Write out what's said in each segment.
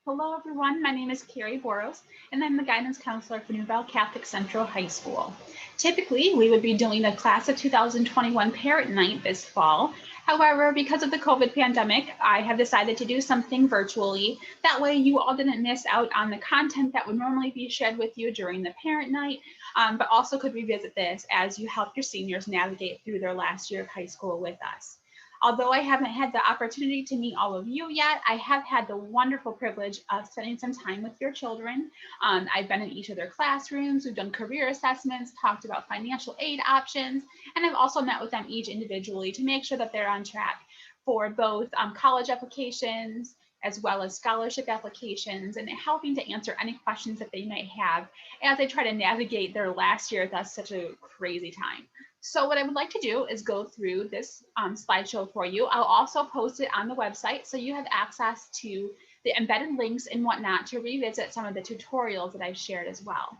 Hello everyone, my name is Carrie Boros and I'm the guidance counselor for Nouvel Catholic Central High School. Typically, we would be doing a class of 2021 parent night this fall. However, because of the COVID pandemic, I have decided to do something virtually. That way you all didn't miss out on the content that would normally be shared with you during the parent night, but also could revisit this as you help your seniors navigate through their last year of high school with us. Although I haven't had the opportunity to meet all of you yet, I have had the wonderful privilege of spending some time with your children. I've been in each of their classrooms, we've done career assessments, talked about financial aid options, and I've also met with them each individually to make sure that they're on track for both college applications as well as scholarship applications, and helping to answer any questions that they might have as they try to navigate their last year. That's such a crazy time. So what I would like to do is go through this slideshow for you. I'll also post it on the website so you have access to the embedded links and whatnot to revisit some of the tutorials that I've shared as well.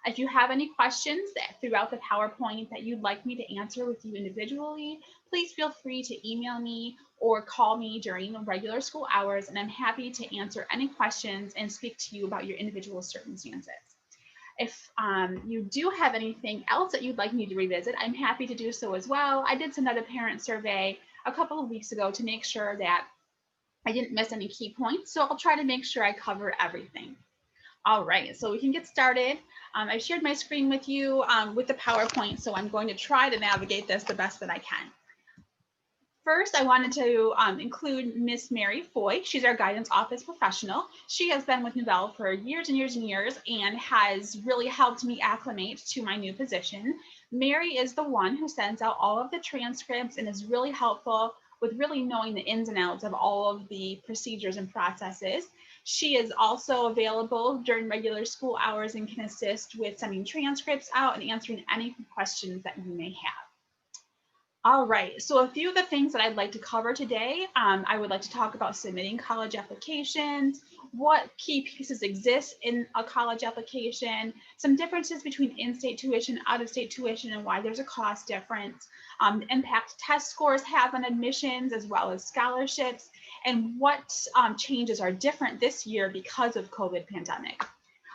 If you have any questions throughout the PowerPoint that you'd like me to answer with you individually, please feel free to email me or call me during regular school hours, and I'm happy to answer any questions and speak to you about your individual circumstances. If you do have anything else that you'd like me to revisit, I'm happy to do so as well. I did send out a parent survey a couple of weeks ago to make sure that I didn't miss any key points, so I'll try to make sure I cover everything. All right, so we can get started. I've shared my screen with you with the PowerPoint, so I'm going to try to navigate this the best that I can. First, I wanted to include Miss Mary Foy. She's our guidance office professional. She has been with Nouvel for years and years and years and has really helped me acclimate to my new position. Mary is the one who sends out all of the transcripts and is really helpful with really knowing the ins and outs of all of the procedures and processes. She is also available during regular school hours and can assist with sending transcripts out and answering any questions that you may have. All right, so a few of the things that I'd like to cover today, I would like to talk about submitting college applications, what key pieces exist in a college application, some differences between in-state tuition, out-of-state tuition, and why there's a cost difference, the impact test scores have on admissions as well as scholarships, and what changes are different this year because of COVID pandemic.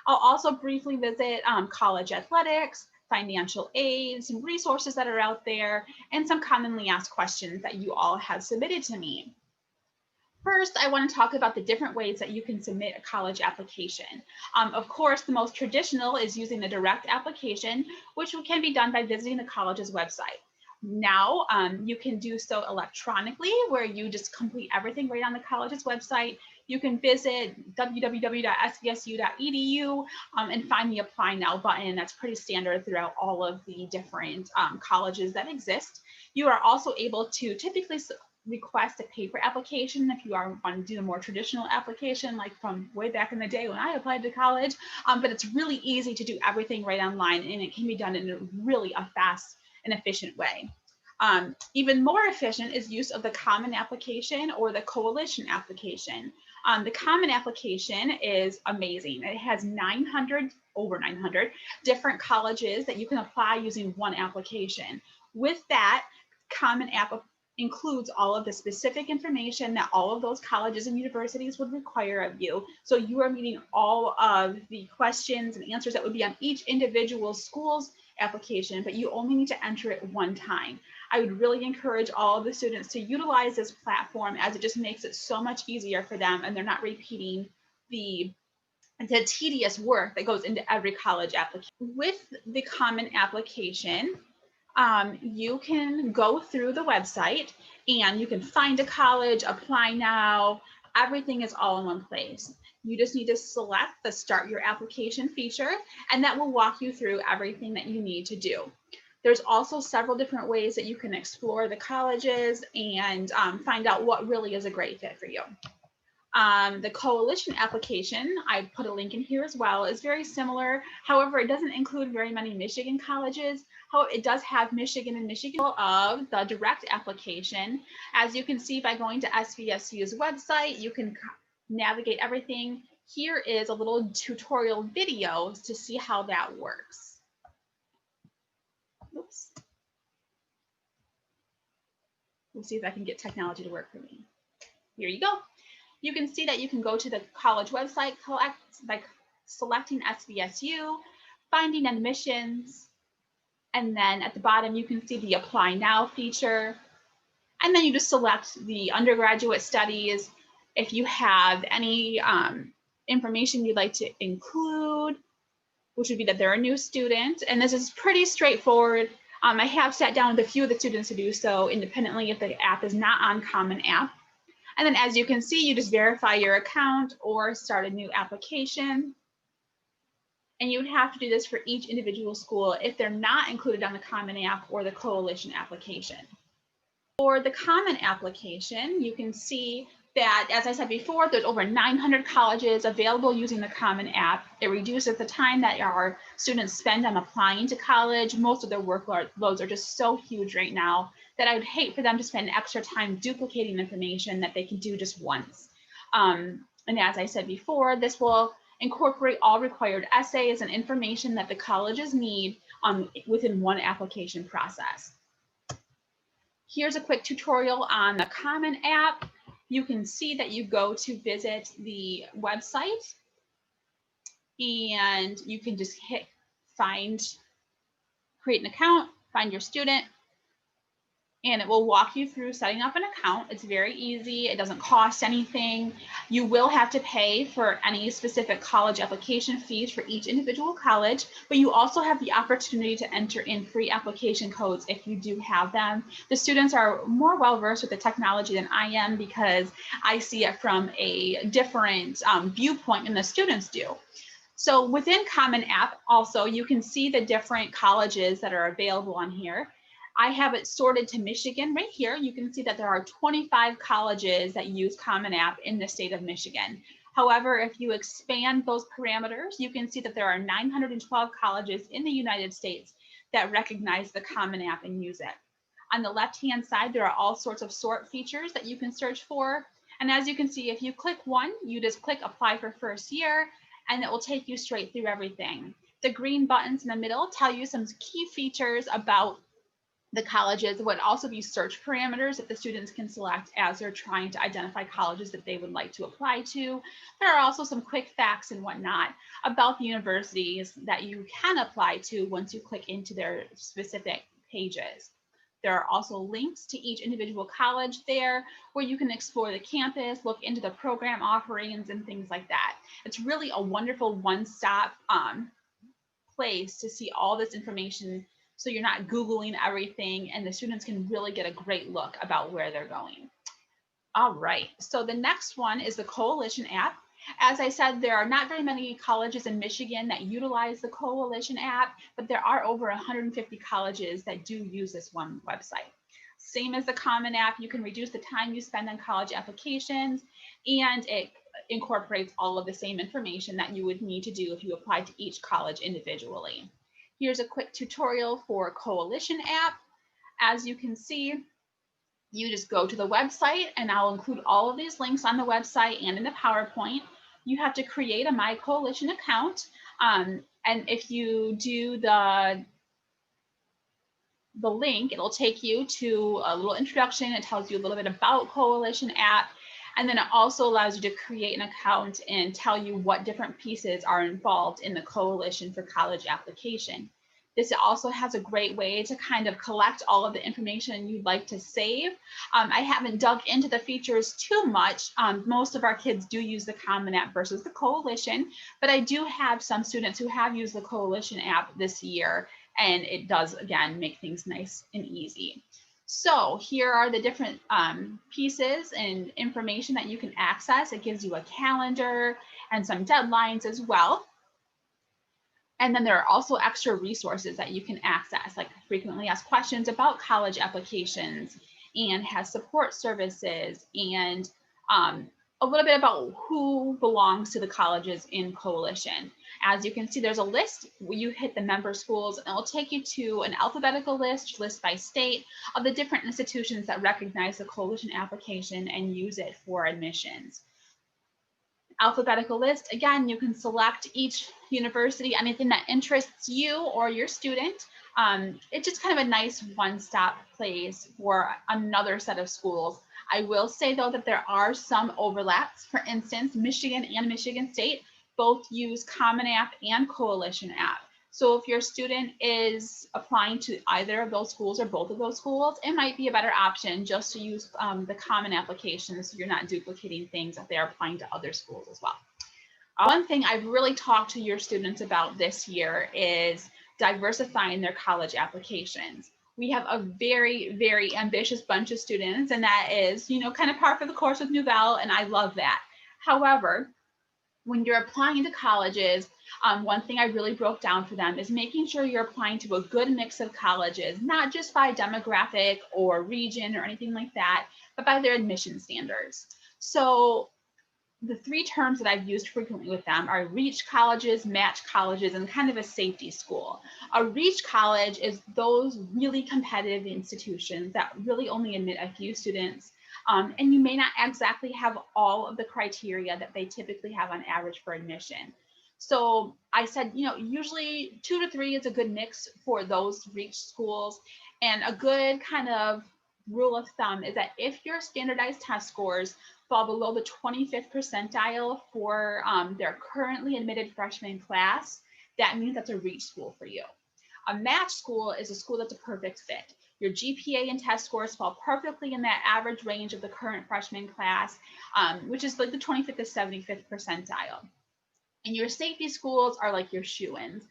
I'll also briefly visit college athletics, financial aid, some resources that are out there, and some commonly asked questions that you all have submitted to me. First, I want to talk about the different ways that you can submit a college application. Of course, the most traditional is using the direct application, which can be done by visiting the college's website. Now, you can do so electronically, where you just complete everything right on the college's website. You can visit www.svsu.edu and find the Apply Now button. That's pretty standard throughout all of the different colleges that exist. You are also able to typically request a paper application if you want to do a more traditional application, like from way back in the day when I applied to college. But it's really easy to do everything right online, and it can be done in a really fast and efficient way. Even more efficient is use of the common application or the coalition application. The common application is amazing. It has over 900 different colleges that you can apply using one application. With that, common app includes all of the specific information that all of those colleges and universities would require of you. So you are meeting all of the questions and answers that would be on each individual school's application, but you only need to enter it one time. I would really encourage all of the students to utilize this platform, as it just makes it so much easier for them, and they're not repeating the tedious work that goes into every college application. With the common application, you can go through the website and you can find a college, apply now, everything is all in one place. You just need to select the Start Your Application feature, and that will walk you through everything that you need to do. There's also several different ways that you can explore the colleges and find out what really is a great fit for you. The coalition application, I put a link in here as well, is very similar. However, it doesn't include very many Michigan colleges. However, it does have Michigan and Michigan of the direct application. As you can see by going to SVSU's website, you can navigate everything. Here is a little tutorial video to see how that works. Oops. We'll see if I can get technology to work for me. Here you go. You can see that you can go to the college website, by selecting SVSU, finding admissions, and then at the bottom you can see the Apply Now feature. And then you just select the undergraduate studies. If you have any information you'd like to include, which would be that they're a new student. And this is pretty straightforward. I have sat down with a few of the students to do so independently if the app is not on Common App. And then as you can see, you just verify your account or start a new application. And you would have to do this for each individual school if they're not included on the Common App or the Coalition application. For the Common application, you can see that, as I said before, there's over 900 colleges available using the Common App. It reduces the time that our students spend on applying to college. Most of their workloads are just so huge right now that I would hate for them to spend extra time duplicating information that they can do just once. And as I said before, this will incorporate all required essays and information that the colleges need within one application process. Here's a quick tutorial on the Common App. You can see that you go to visit the website and you can just hit create an account, find your student, and it will walk you through setting up an account. It's very easy. It doesn't cost anything. You will have to pay for any specific college application fees for each individual college, but you also have the opportunity to enter in free application codes if you do have them. The students are more well-versed with the technology than I am because I see it from a different viewpoint than the students do. So within Common App, also, you can see the different colleges that are available on here. I have it sorted to Michigan right here. You can see that there are 25 colleges that use Common App in the state of Michigan. However, if you expand those parameters, you can see that there are 912 colleges in the United States that recognize the Common App and use it. On the left-hand side, there are all sorts of sort features that you can search for. And as you can see, if you click one, you just click Apply for First Year, and it will take you straight through everything. The green buttons in the middle tell you some key features about the colleges. Would also be search parameters that the students can select as they're trying to identify colleges that they would like to apply to. There are also some quick facts and whatnot about the universities that you can apply to once you click into their specific pages. There are also links to each individual college there where you can explore the campus, look into the program offerings and things like that. It's really a wonderful one-stop place to see all this information, so you're not Googling everything, and the students can really get a great look about where they're going. All right, so the next one is the Coalition app. As I said, there are not very many colleges in Michigan that utilize the Coalition app, but there are over 150 colleges that do use this one website. Same as the Common App, you can reduce the time you spend on college applications, and it incorporates all of the same information that you would need to do if you applied to each college individually. Here's a quick tutorial for Coalition app. As you can see, you just go to the website, and I'll include all of these links on the website and in the PowerPoint. You have to create a My Coalition account. And if you do the link, it'll take you to a little introduction. It tells you a little bit about Coalition app. And then it also allows you to create an account and tell you what different pieces are involved in the Coalition for college application. This also has a great way to kind of collect all of the information you'd like to save. I haven't dug into the features too much. Most of our kids do use the Common App versus the Coalition, but I do have some students who have used the Coalition app this year, and it does, again, make things nice and easy. So here are the different pieces and information that you can access. It gives you a calendar and some deadlines as well. And then there are also extra resources that you can access, like frequently asked questions about college applications, and has support services, and a little bit about who belongs to the colleges in Coalition. As you can see, there's a list where you hit the member schools, and it'll take you to an alphabetical list by state of the different institutions that recognize the Coalition application and use it for admissions. Alphabetical list, again, you can select each university, anything that interests you or your student. It's just kind of a nice one-stop place for another set of schools I will say though that there are some overlaps. For instance, Michigan and Michigan State both use Common App and Coalition App. So if your student is applying to either of those schools or both of those schools, it might be a better option just to use the common application so you're not duplicating things if they're applying to other schools as well. One thing I've really talked to your students about this year is diversifying their college applications. We have a very, very ambitious bunch of students, and that is, kind of par for the course with Nouvel, and I love that. However, when you're applying to colleges, one thing I really broke down for them is making sure you're applying to a good mix of colleges, not just by demographic or region or anything like that, but by their admission standards. So the three terms that I've used frequently with them are reach colleges, match colleges, and kind of a safety school. A reach college is those really competitive institutions that really only admit a few students, and you may not exactly have all of the criteria that they typically have on average for admission. So I said, usually 2 to 3 is a good mix for those reach schools, and a good kind of rule of thumb is that if your standardized test scores fall below the 25th percentile for their currently admitted freshman class, that means that's a reach school for you. A match school is a school that's a perfect fit. Your GPA and test scores fall perfectly in that average range of the current freshman class, which is like the 25th to 75th percentile. And your safety schools are like your shoo-ins.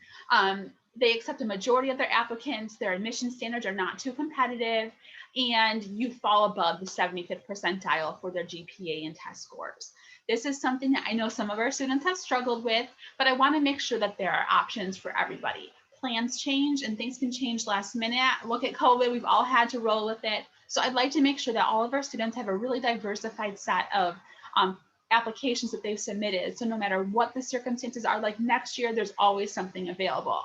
They accept a majority of their applicants, their admission standards are not too competitive, and you fall above the 75th percentile for their GPA and test scores. This is something that I know some of our students have struggled with, but I want to make sure that there are options for everybody. Plans change and things can change last minute. Look at COVID, we've all had to roll with it. So I'd like to make sure that all of our students have a really diversified set of applications that they've submitted. So no matter what the circumstances are like next year, there's always something available.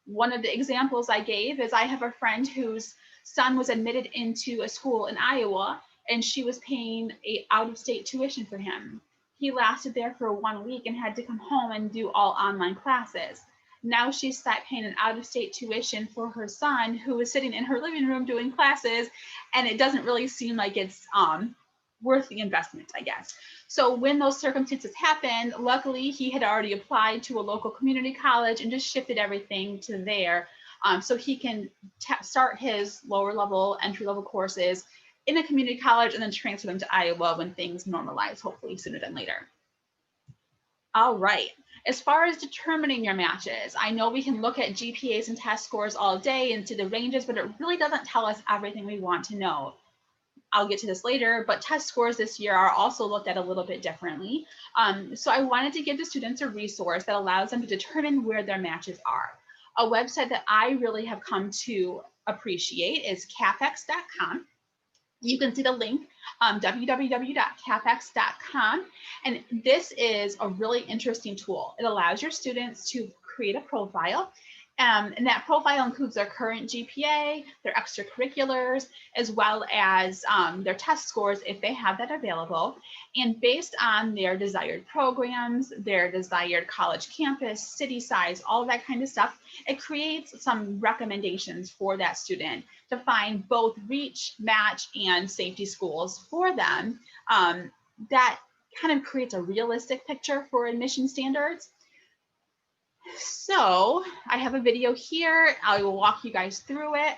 One of the examples I gave is I have a friend whose son was admitted into a school in Iowa, and she was paying a out-of-state tuition for him. He lasted there for 1 week and had to come home and do all online classes. Now she's paying an out-of-state tuition for her son who was sitting in her living room doing classes, and it doesn't really seem like it's worth the investment, I guess. So when those circumstances happened, luckily he had already applied to a local community college and just shifted everything to there, so he can start his lower level, entry level courses in a community college and then transfer them to Iowa when things normalize, hopefully sooner than later. All right. As far as determining your matches, I know we can look at GPAs and test scores all day and see the ranges, but it really doesn't tell us everything we want to know. I'll get to this later, but test scores this year are also looked at a little bit differently. So I wanted to give the students a resource that allows them to determine where their matches are. A website that I really have come to appreciate is capex.com. You can see the link, www.capex.com. And this is a really interesting tool. It allows your students to create a profile. And that profile includes their current GPA, their extracurriculars, as well as their test scores if they have that available. And based on their desired programs, their desired college campus, city size, all that kind of stuff, it creates some recommendations for that student to find both reach, match, and safety schools for them. That kind of creates a realistic picture for admission standards. So I have a video here. I will walk you guys through it.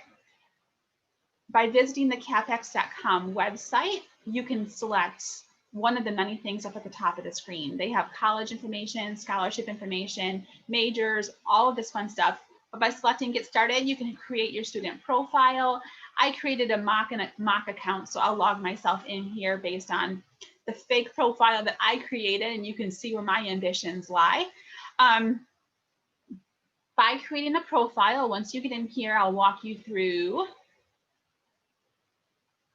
By visiting the capex.com website, you can select one of the many things up at the top of the screen. They have college information, scholarship information, majors, all of this fun stuff. But by selecting Get Started, you can create your student profile. I created a mock account, so I'll log myself in here based on the fake profile that I created, and you can see where my ambitions lie. By creating a profile, once you get in here, I'll walk you through.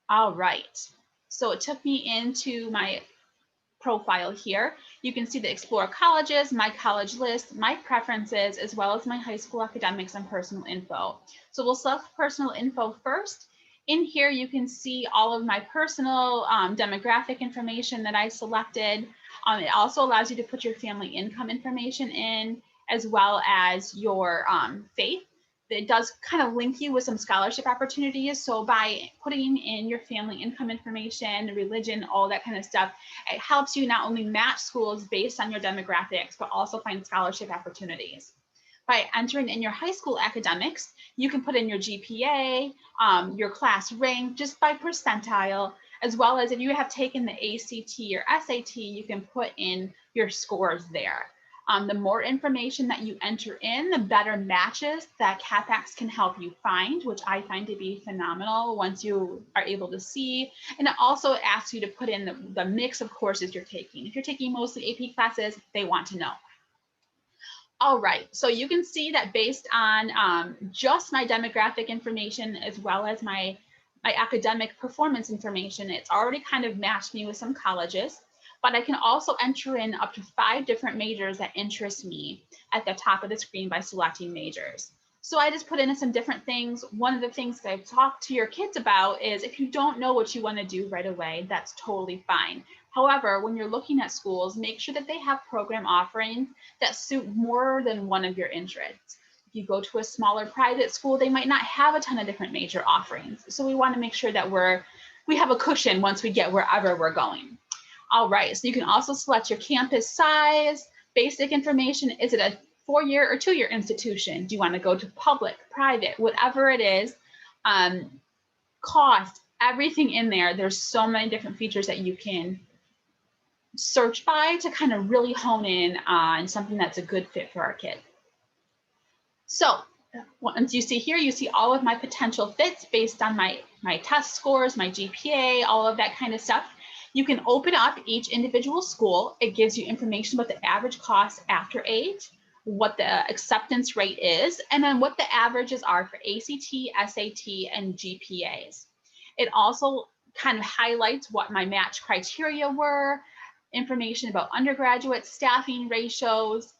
All right, so it took me into my profile here. You can see the Explore Colleges, my college list, my preferences, as well as my high school academics and personal info. So we'll select personal info first. In here, you can see all of my personal demographic information that I selected. It also allows you to put your family income information in, as well as your faith. it does kind of link you with some scholarship opportunities. So by putting in your family income information, religion, all that kind of stuff, it helps you not only match schools based on your demographics, but also find scholarship opportunities. By entering in your high school academics, you can put in your GPA, your class rank just by percentile, as well as if you have taken the ACT or SAT, you can put in your scores there. The more information that you enter in, the better matches that CapEx can help you find, which I find to be phenomenal once you are able to see. And it also asks you to put in the mix of courses you're taking. If you're taking mostly AP classes, they want to know. All right, so you can see that based on just my demographic information as well as my academic performance information, it's already kind of matched me with some colleges, but I can also enter in up to 5 different majors that interest me at the top of the screen by selecting majors. So I just put in some different things. One of the things that I've talked to your kids about is if you don't know what you want to do right away, that's totally fine. However, when you're looking at schools, make sure that they have program offerings that suit more than one of your interests. If you go to a smaller private school, they might not have a ton of different major offerings. So we want to make sure that we have a cushion once we get wherever we're going. All right, so you can also select your campus size, basic information. Is it a 4-year or 2-year institution? Do you want to go to public, private, whatever it is? Cost, everything in there. There's so many different features that you can search by to kind of really hone in on something that's a good fit for our kid. So once you see here, you see all of my potential fits based on my test scores, my GPA, all of that kind of stuff. You can open up each individual school. It gives you information about the average cost after age, what the acceptance rate is, and then what the averages are for ACT, SAT, and GPAs. It also kind of highlights what my match criteria were, information about undergraduate staffing ratios,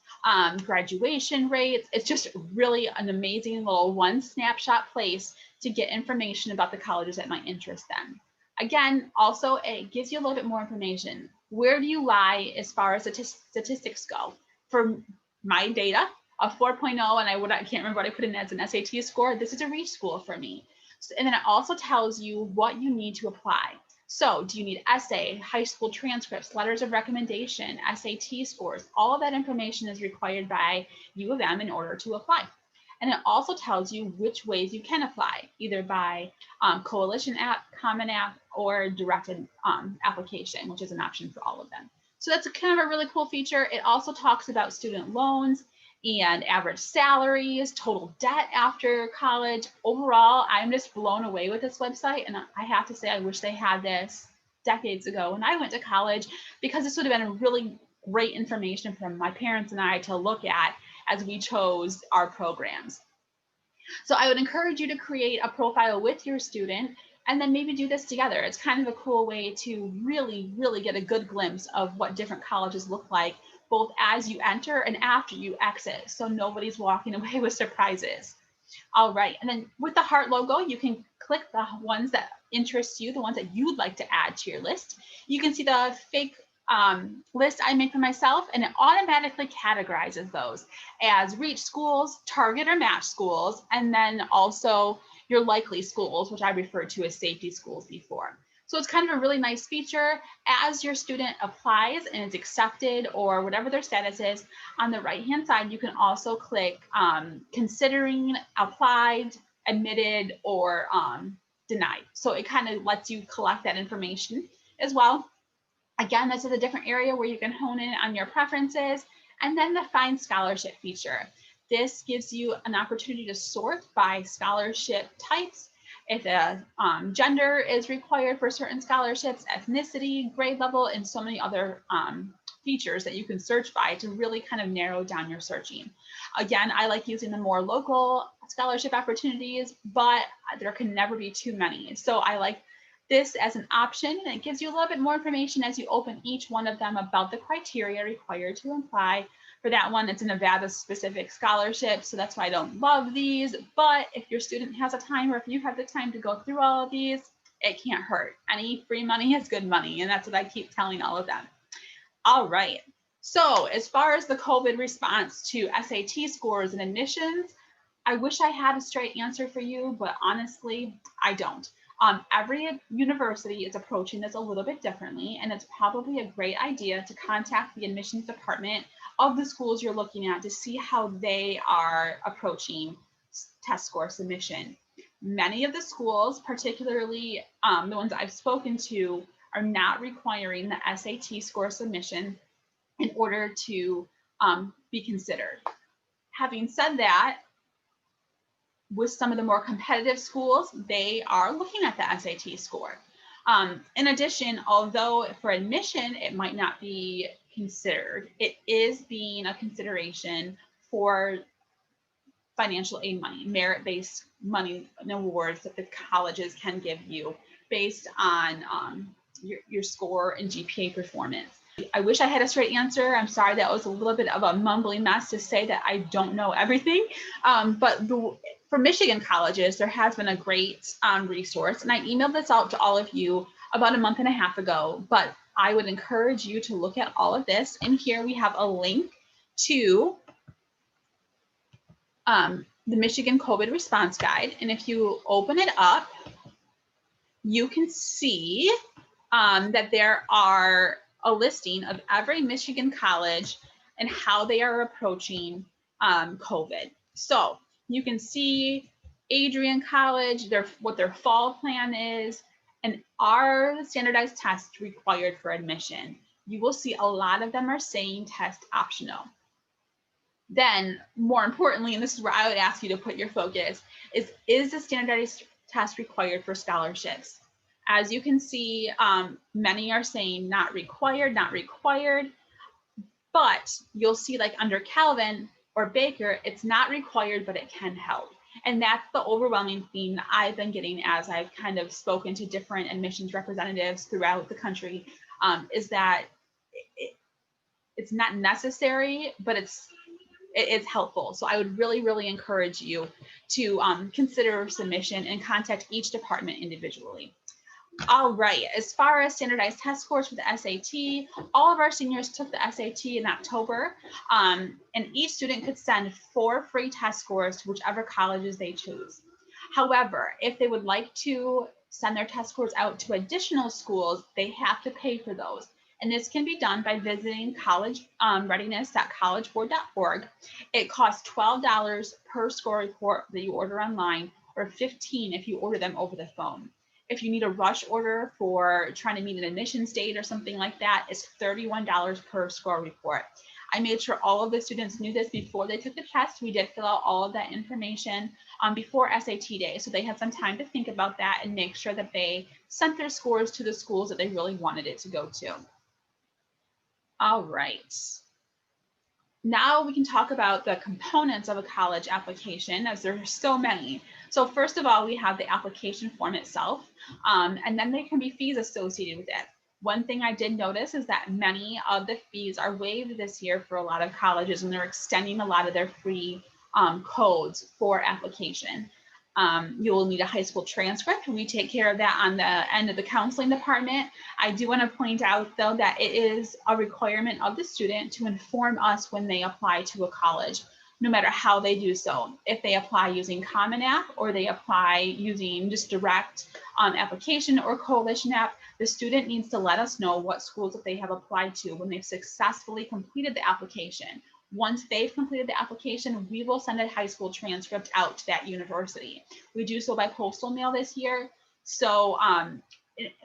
graduation rates. It's just really an amazing little one snapshot place to get information about the colleges that might interest them. Again, also, it gives you a little bit more information. Where do you lie as far as statistics go? For my data, a 4.0, and I can't remember what I put in as an SAT score. This is a reach school for me. And then it also tells you what you need to apply. So do you need essay, high school transcripts, letters of recommendation, SAT scores? All of that information is required by U of M in order to apply. And it also tells you which ways you can apply, either by coalition app, common app, or directed application, which is an option for all of them. So that's kind of a really cool feature. It also talks about student loans and average salaries, total debt after college. Overall, I'm just blown away with this website. And I have to say, I wish they had this decades ago when I went to college, because this would have been a really great information for my parents and I to look at as we chose our programs. So I would encourage you to create a profile with your student and then maybe do this together. It's kind of a cool way to really, really get a good glimpse of what different colleges look like, both as you enter and after you exit, so nobody's walking away with surprises. All right, and then with the heart logo, you can click the ones that interest you, the ones that you'd like to add to your list. You can see the fake list I make for myself, and it automatically categorizes those as reach schools, target or match schools, and then also your likely schools, which I referred to as safety schools before. So it's kind of a really nice feature. As your student applies and is accepted or whatever their status is, on the right-hand side, you can also click considering, applied, admitted, or denied. So it kind of lets you collect that information as well. Again, this is a different area where you can hone in on your preferences. And then the Find Scholarship feature. This gives you an opportunity to sort by scholarship types. If a gender is required for certain scholarships, ethnicity, grade level, and so many other features that you can search by to really kind of narrow down your searching. Again, I like using the more local scholarship opportunities, but there can never be too many. So I like this as an option, and it gives you a little bit more information as you open each one of them about the criteria required to apply. For that one, it's a Nevada specific scholarship, so that's why I don't love these. But if your student has a time, or if you have the time to go through all of these, it can't hurt. Any free money is good money, and that's what I keep telling all of them. All right, so as far as the COVID response to SAT scores and admissions, I wish I had a straight answer for you, but honestly, I don't. Every university is approaching this a little bit differently, and it's probably a great idea to contact the admissions department of the schools you're looking at to see how they are approaching test score submission. Many of the schools, particularly the ones I've spoken to, are not requiring the SAT score submission in order to be considered. Having said that, with some of the more competitive schools, they are looking at the SAT score. In addition, although for admission, it might not be considered, it is being a consideration for financial aid money, merit-based money and awards that the colleges can give you based on your score and GPA performance. I wish I had a straight answer. I'm sorry that was a little bit of a mumbling mess to say that I don't know everything. For Michigan colleges, there has been a great resource, and I emailed this out to all of you about a month and a half ago, but I would encourage you to look at all of this. And here we have a link to the Michigan COVID response guide. And if you open it up, you can see that there are a listing of every Michigan college and how they are approaching COVID. So you can see Adrian College, what their fall plan is, and are the standardized tests required for admission. You will see a lot of them are saying test optional. Then, more importantly, and this is where I would ask you to put your focus, is the standardized test required for scholarships? As you can see, many are saying not required, not required, but you'll see like under Calvin or Baker, it's not required, but it can help. And that's the overwhelming theme that I've been getting as I've kind of spoken to different admissions representatives throughout the country, is that it's not necessary, but it's helpful. So I would really, really encourage you to consider submission and contact each department individually. All right, as far as standardized test scores for the SAT, all of our seniors took the SAT in October, and each student could send 4 free test scores to whichever colleges they choose. However, if they would like to send their test scores out to additional schools, they have to pay for those. And this can be done by visiting collegereadiness.collegeboard.org. It costs $12 per score report that you order online, or $15 if you order them over the phone. If you need a rush order for trying to meet an admissions date or something like that, it's $31 per score report. I made sure all of the students knew this before they took the test. We did fill out all of that information before SAT day, so they had some time to think about that and make sure that they sent their scores to the schools that they really wanted it to go to. All right. Now we can talk about the components of a college application, as there are so many. So first of all, we have the application form itself, and then there can be fees associated with it. One thing I did notice is that many of the fees are waived this year for a lot of colleges, and they're extending a lot of their free codes for application. You will need a high school transcript. We take care of that on the end of the counseling department. I do want to point out, though, that it is a requirement of the student to inform us when they apply to a college, no matter how they do so. If they apply using Common App or they apply using just direct application or coalition app, the student needs to let us know what schools that they have applied to when they've successfully completed the application. Once they've completed the application, we will send a high school transcript out to that university. We do so by postal mail this year. So and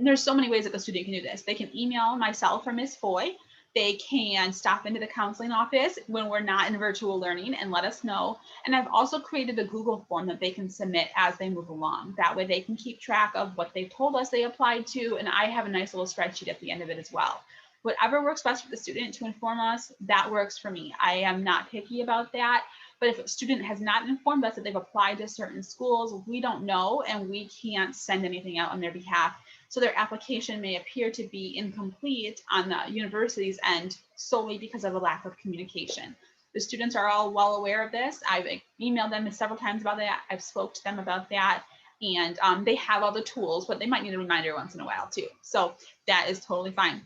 there's so many ways that the student can do this. They can email myself or Ms. Foy. They can stop into the counseling office when we're not in virtual learning and let us know. And I've also created a Google form that they can submit as they move along. That way they can keep track of what they've told us they applied to. And I have a nice little spreadsheet at the end of it as well. Whatever works best for the student to inform us, that works for me. I am not picky about that. But if a student has not informed us that they've applied to certain schools, we don't know and we can't send anything out on their behalf. So their application may appear to be incomplete on the university's end solely because of a lack of communication. The students are all well aware of this. I've emailed them several times about that. I've spoke to them about that. And they have all the tools, but they might need a reminder once in a while too. So that is totally fine.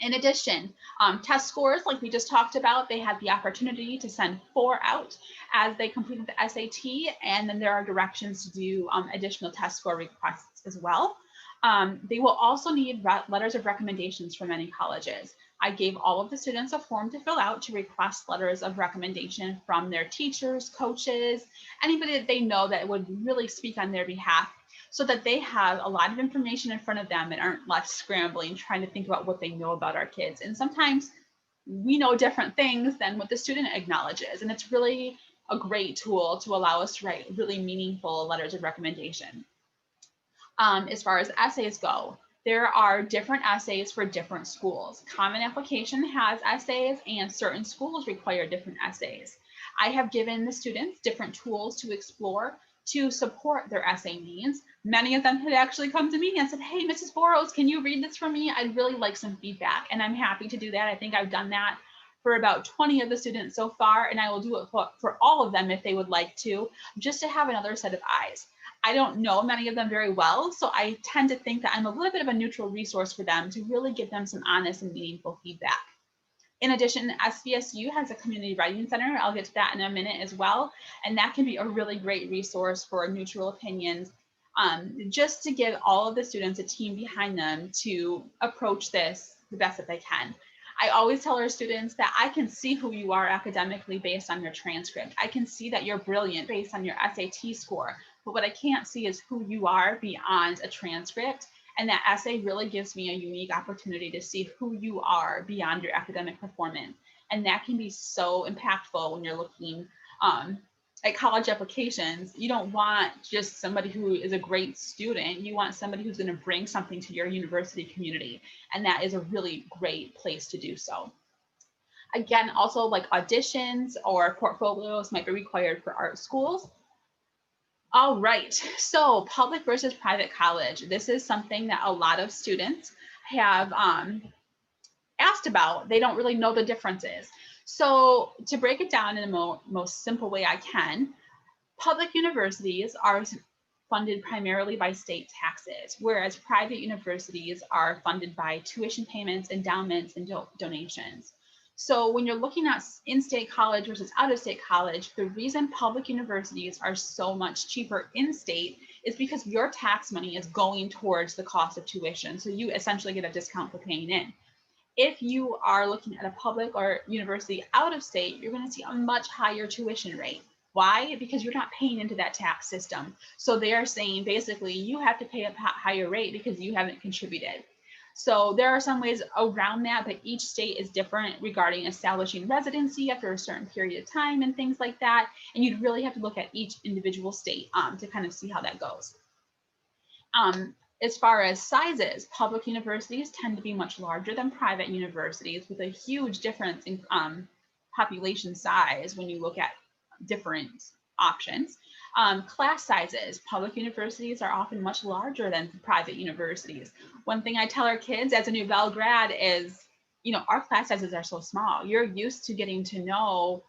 In addition, test scores, like we just talked about, they had the opportunity to send 4 out as they completed the SAT, and then there are directions to do additional test score requests as well. They will also need letters of recommendations from many colleges. I gave all of the students a form to fill out to request letters of recommendation from their teachers, coaches, anybody that they know that would really speak on their behalf, so that they have a lot of information in front of them and aren't left scrambling trying to think about what they know about our kids. And sometimes we know different things than what the student acknowledges. And it's really a great tool to allow us to write really meaningful letters of recommendation. As far as essays go, there are different essays for different schools. Common Application has essays, and certain schools require different essays. I have given the students different tools to explore to support their essay needs. Many of them had actually come to me and said, "Hey, Mrs. Boros, can you read this for me? I'd really like some feedback." And I'm happy to do that. I think I've done that for about 20 of the students so far, and I will do it for all of them if they would like to, just to have another set of eyes. I don't know many of them very well, so I tend to think that I'm a little bit of a neutral resource for them to really give them some honest and meaningful feedback. In addition, SVSU has a community writing center. I'll get to that in a minute as well. And that can be a really great resource for neutral opinions, just to give all of the students a team behind them to approach this the best that they can. I always tell our students that I can see who you are academically based on your transcript. I can see that you're brilliant based on your SAT score, but what I can't see is who you are beyond a transcript. And that essay really gives me a unique opportunity to see who you are beyond your academic performance. And that can be so impactful when you're looking at college applications. You don't want just somebody who is a great student. You want somebody who's going to bring something to your university community. And that is a really great place to do so. Again, also like auditions or portfolios might be required for art schools. All right, so public versus private college. This is something that a lot of students have asked about. They don't really know the differences. So to break it down in the most simple way I can, public universities are funded primarily by state taxes, whereas private universities are funded by tuition payments, endowments, and donations. So when you're looking at in-state college versus out-of-state college, the reason public universities are so much cheaper in-state is because your tax money is going towards the cost of tuition. So you essentially get a discount for paying in. If you are looking at a public or university out of state, you're going to see a much higher tuition rate. Why? Because you're not paying into that tax system. So they are saying basically you have to pay a higher rate because you haven't contributed. So there are some ways around that, but each state is different regarding establishing residency after a certain period of time and things like that. And you'd really have to look at each individual state to kind of see how that goes. As far as sizes, public universities tend to be much larger than private universities, with a huge difference in population size when you look at different options. Class sizes, public universities are often much larger than private universities. One thing I tell our kids as a Nouvel grad is, our class sizes are so small. You're used to getting to know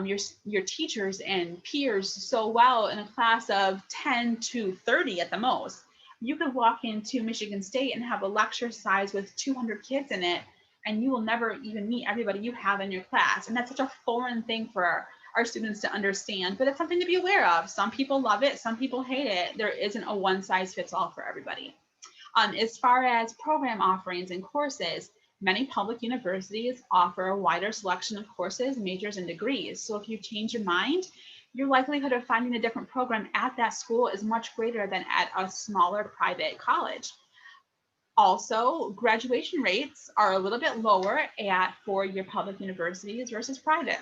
your teachers and peers so well in a class of 10 to 30 at the most. You could walk into Michigan State and have a lecture size with 200 kids in it, and you will never even meet everybody you have in your class. And that's such a foreign thing for our students to understand, but it's something to be aware of. Some people love it, some people hate it. There isn't a one size fits all for everybody. As far as program offerings and courses, many public universities offer a wider selection of courses, majors, and degrees. So if you change your mind, your likelihood of finding a different program at that school is much greater than at a smaller private college. Also, graduation rates are a little bit lower at four-year public universities versus private.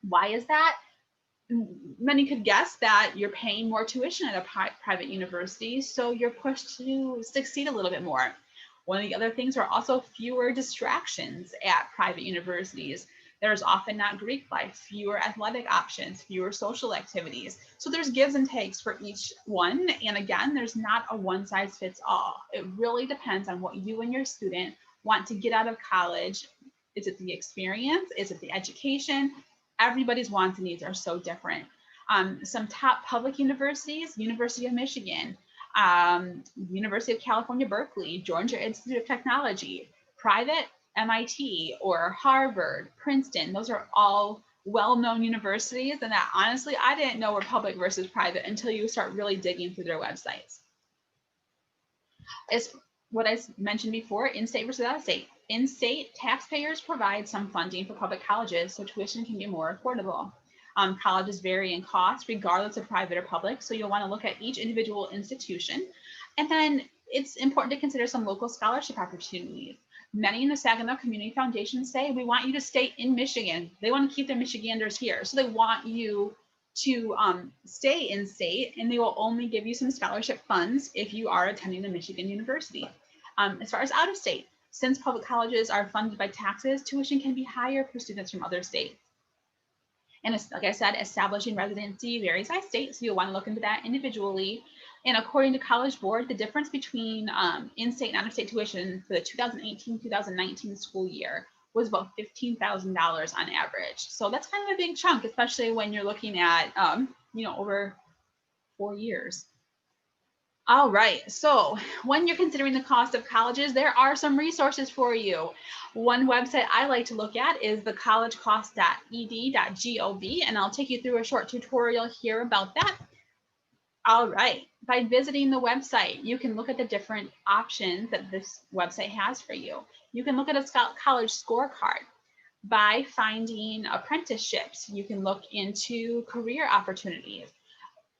Why is that? Many could guess that you're paying more tuition at a private university, so you're pushed to succeed a little bit more. One of the other things are also fewer distractions at private universities. There's often not Greek life, fewer athletic options, fewer social activities. So there's gives and takes for each one. And again, there's not a one size fits all. It really depends on what you and your student want to get out of college. Is it the experience? Is it the education? Everybody's wants and needs are so different. Some top public universities, University of Michigan, University of California, Berkeley, Georgia Institute of Technology. Private, MIT or Harvard, Princeton. Those are all well-known universities, and that honestly, I didn't know were public versus private until you start really digging through their websites. It's what I mentioned before, in-state versus out-of-state. In-state, taxpayers provide some funding for public colleges, so tuition can be more affordable. Colleges vary in cost, regardless of private or public, so you'll want to look at each individual institution. And then it's important to consider some local scholarship opportunities. Many in the Saginaw Community Foundation say, we want you to stay in Michigan. They want to keep their Michiganders here. So they want you to stay in state, and they will only give you some scholarship funds if you are attending a Michigan university. As far as out of state, since public colleges are funded by taxes, tuition can be higher for students from other states. And like I said, establishing residency varies by state, so you'll want to look into that individually. And according to College Board, the difference between in-state and out-of-state tuition for the 2018-2019 school year was about $15,000 on average. So that's kind of a big chunk, especially when you're looking at, over 4 years. All right, so when you're considering the cost of colleges, there are some resources for you. One website I like to look at is the collegecost.ed.gov, and I'll take you through a short tutorial here about that. All right, by visiting the website, you can look at the different options that this website has for you. You can look at a college scorecard. By finding apprenticeships, you can look into career opportunities.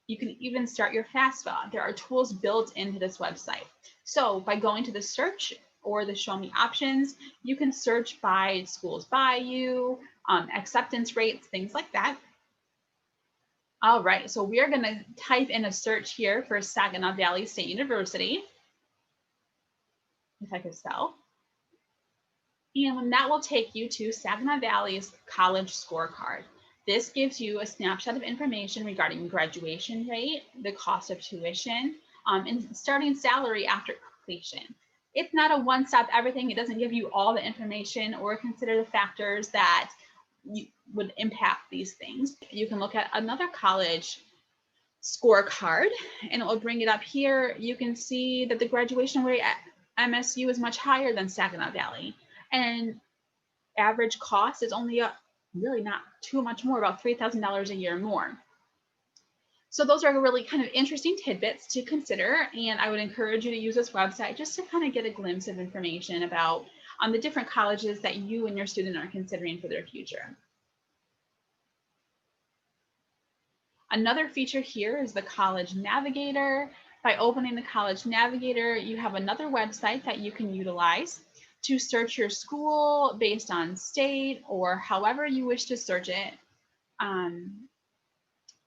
You can even start your FAFSA. There are tools built into this website. So by going to the search or the show me options, you can search by schools by you, acceptance rates, things like that. All right, so we are going to type in a search here for Saginaw Valley State University, if I could spell. And that will take you to Saginaw Valley's college scorecard. This gives you a snapshot of information regarding graduation rate, the cost of tuition, and starting salary after completion. It's not a one-stop everything. It doesn't give you all the information or consider the factors that would impact these things. You can look at another college scorecard and it will bring it up here. You can see that the graduation rate at MSU is much higher than Saginaw Valley, and average cost is only really not too much more, about $3,000 a year more. So those are really kind of interesting tidbits to consider, and I would encourage you to use this website just to kind of get a glimpse of information about the different colleges that you and your student are considering for their future. Another feature here is the College Navigator. By opening the College Navigator, you have another website that you can utilize to search your school based on state or however you wish to search it.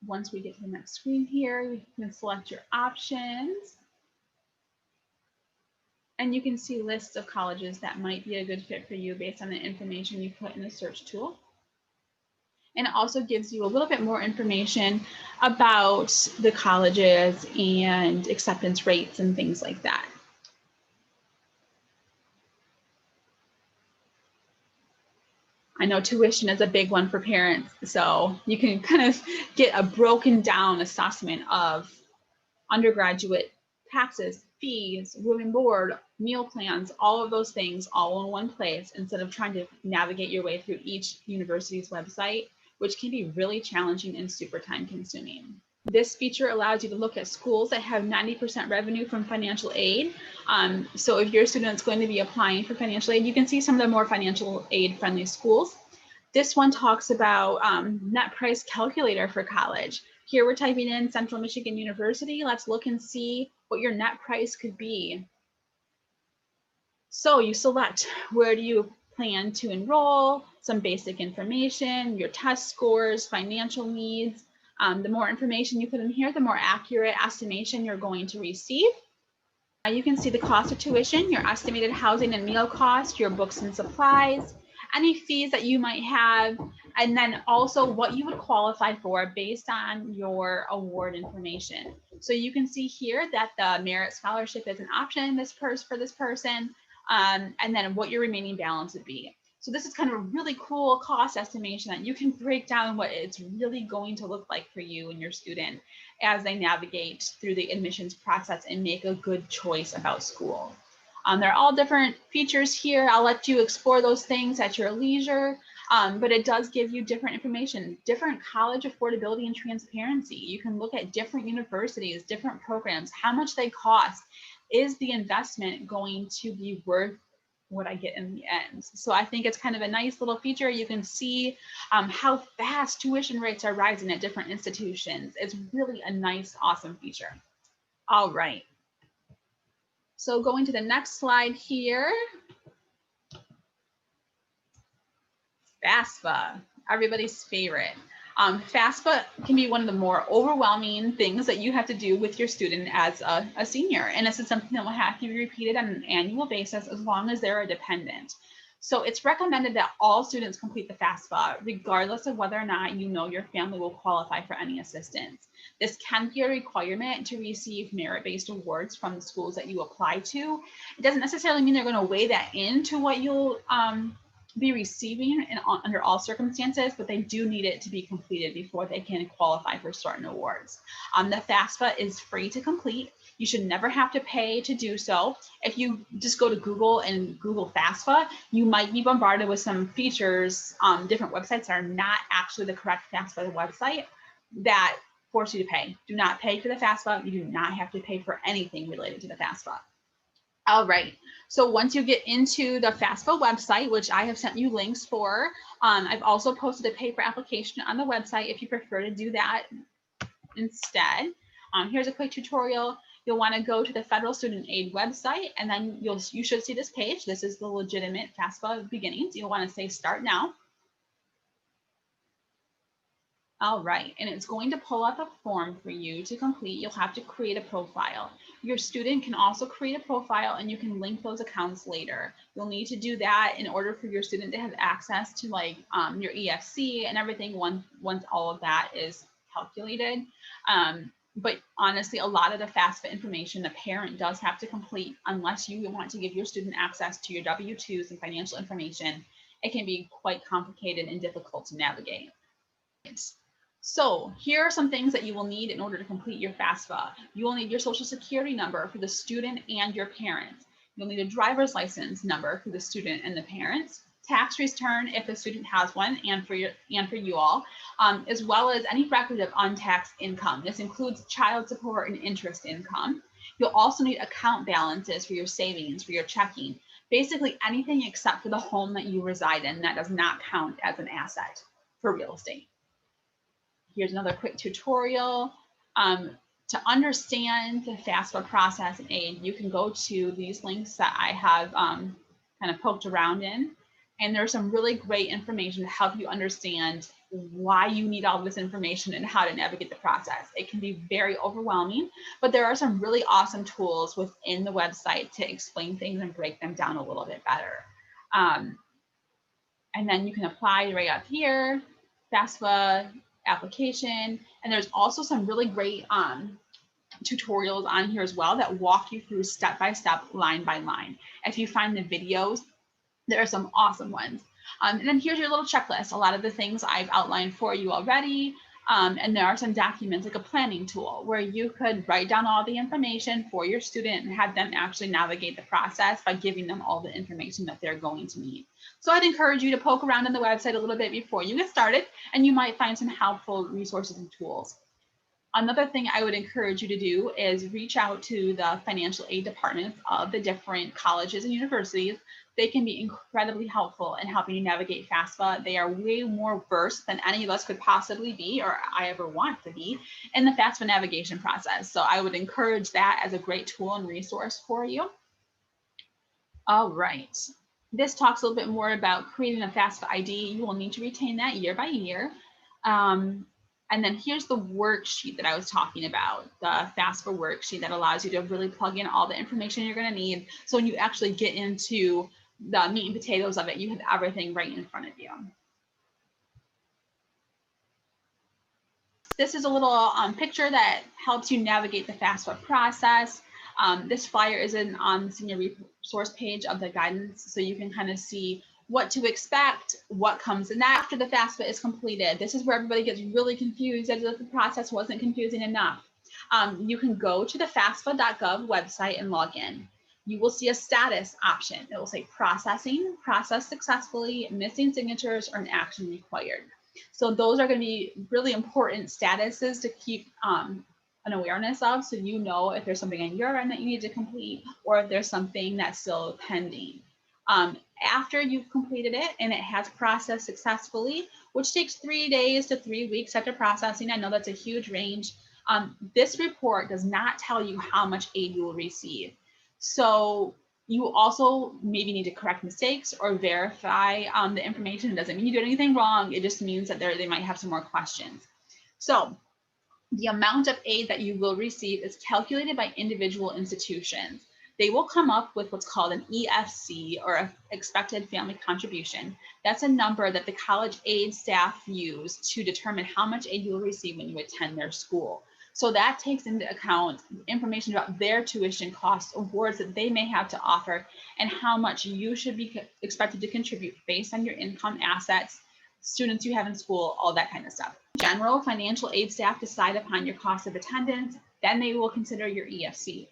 Once we get to the next screen here, you can select your options. And you can see lists of colleges that might be a good fit for you based on the information you put in the search tool. And it also gives you a little bit more information about the colleges and acceptance rates and things like that. I know tuition is a big one for parents, so you can kind of get a broken down assessment of undergraduate taxes, fees, room and board, meal plans, all of those things all in one place instead of trying to navigate your way through each university's website, which can be really challenging and super time consuming. This feature allows you to look at schools that have 90% revenue from financial aid. So if your student's going to be applying for financial aid, you can see some of the more financial aid friendly schools. This one talks about net price calculator for college. Here we're typing in Central Michigan University. Let's look and see what your net price could be. So you select where do you plan to enroll, some basic information, your test scores, financial needs. The more information you put in here, the more accurate estimation you're going to receive. You can see the cost of tuition, your estimated housing and meal cost, your books and supplies, any fees that you might have, and then also what you would qualify for based on your award information. So you can see here that the merit scholarship is an option for this person, and then what your remaining balance would be. So this is kind of a really cool cost estimation that you can break down what it's really going to look like for you and your student as they navigate through the admissions process and make a good choice about school. They're all different features here. I'll let you explore those things at your leisure. But it does give you different information, different college affordability and transparency. You can look at different universities, different programs, how much they cost. Is the investment going to be worth what I get in the end? So I think it's kind of a nice little feature. You can see how fast tuition rates are rising at different institutions. It's really a nice, awesome feature. All right. So going to the next slide here. FAFSA, everybody's favorite. FAFSA can be one of the more overwhelming things that you have to do with your student as a senior. And this is something that will have to be repeated on an annual basis as long as they're a dependent. So it's recommended that all students complete the FAFSA, regardless of whether or not you know your family will qualify for any assistance. This can be a requirement to receive merit-based awards from the schools that you apply to. It doesn't necessarily mean they're going to weigh that into what you'll be receiving under all circumstances, but they do need it to be completed before they can qualify for certain awards. The FAFSA is free to complete. You should never have to pay to do so. If you just go to Google and Google FAFSA, you might be bombarded with some features, different websites that are not actually the correct FAFSA website that force you to pay. Do not pay for the FAFSA. You do not have to pay for anything related to the FAFSA. All right, so once you get into the FAFSA website, which I have sent you links for, I've also posted a paper application on the website if you prefer to do that instead. Here's a quick tutorial. You'll want to go to the Federal Student Aid website, and then you should see this page. This is the legitimate FAFSA beginnings. You'll want to say Start Now. All right, and it's going to pull up a form for you to complete. You'll have to create a profile. Your student can also create a profile and you can link those accounts later. You'll need to do that in order for your student to have access to like your EFC and everything once all of that is calculated. But honestly, a lot of the FAFSA information the parent does have to complete unless you want to give your student access to your W-2s and financial information. It can be quite complicated and difficult to navigate. So here are some things that you will need in order to complete your FAFSA. You will need your social security number for the student and your parents. You'll need a driver's license number for the student and the parents, tax return if the student has one and for you all, as well as any record of untaxed income. This includes child support and interest income. You'll also need account balances for your savings, for your checking, basically anything except for the home that you reside in that does not count as an asset for real estate. Here's another quick tutorial. To understand the FAFSA process and aid, you can go to these links that I have kind of poked around in. And there's some really great information to help you understand why you need all this information and how to navigate the process. It can be very overwhelming, but there are some really awesome tools within the website to explain things and break them down a little bit better. And then you can apply right up here, FAFSA application. And there's also some really great tutorials on here as well that walk you through step-by-step, line by line. If you find the videos, there are some awesome ones. And then here's your little checklist. A lot of the things I've outlined for you already. And there are some documents like a planning tool where you could write down all the information for your student and have them actually navigate the process by giving them all the information that they're going to need. So I'd encourage you to poke around on the website a little bit before you get started, and you might find some helpful resources and tools. Another thing I would encourage you to do is reach out to the financial aid departments of the different colleges and universities. They can be incredibly helpful in helping you navigate FAFSA. They are way more versed than any of us could possibly be, or I ever want to be, in the FAFSA navigation process. So I would encourage that as a great tool and resource for you. All right. This talks a little bit more about creating a FAFSA ID. You will need to retain that year by year. And then here's the worksheet that I was talking about, the FAFSA worksheet that allows you to really plug in all the information you're going to need. So when you actually get into the meat and potatoes of it, you have everything right in front of you. This is a little picture that helps you navigate the FAFSA process. This flyer is on the senior resource page of the guidance, so you can kind of see what to expect, what comes in after the FAFSA is completed. This is where everybody gets really confused as if the process wasn't confusing enough. You can go to the FAFSA.gov website and log in. you will see a status option. It will say processing, processed successfully, missing signatures, or an action required. So those are going to be really important statuses to keep an awareness of, so you know if there's something on your end that you need to complete or if there's something that's still pending. After you've completed it and it has processed successfully, which takes 3 days to 3 weeks after processing, I know that's a huge range. This report does not tell you how much aid you will receive. So you also maybe need to correct mistakes or verify the information. It doesn't mean you did anything wrong. It just means that they might have some more questions. So the amount of aid that you will receive is calculated by individual institutions. They will come up with what's called an EFC, or expected family contribution. That's a number that the college aid staff use to determine how much aid you will receive when you attend their school. So that takes into account information about their tuition costs, awards that they may have to offer, and how much you should be expected to contribute based on your income, assets, students you have in school, all that kind of stuff. General financial aid staff decide upon your cost of attendance, then they will consider your EFC.